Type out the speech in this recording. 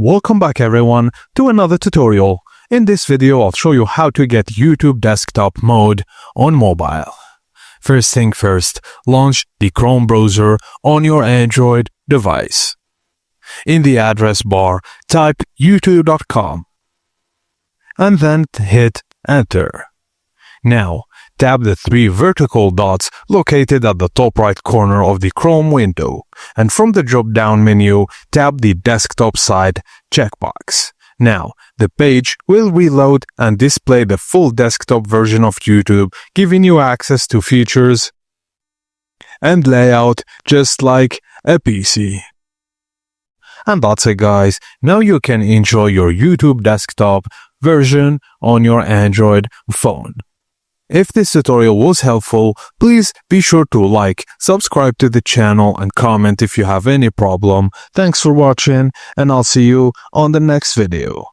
Welcome back everyone to another tutorial. In this video I'll show you how to get YouTube desktop mode on mobile. First thing first, launch the Chrome browser on your Android device. In the address bar, type youtube.com and then hit enter. Now, tap the three vertical dots located at the top right corner of the Chrome window, and from the drop-down menu, tap the desktop side checkbox. Now, the page will reload and display the full desktop version of YouTube, giving you access to features and layout just like a PC. And that's it guys, now you can enjoy your YouTube desktop version on your Android phone. If this tutorial was helpful, please be sure to like, subscribe to the channel and comment if you have any problem. Thanks for watching and I'll see you on the next video.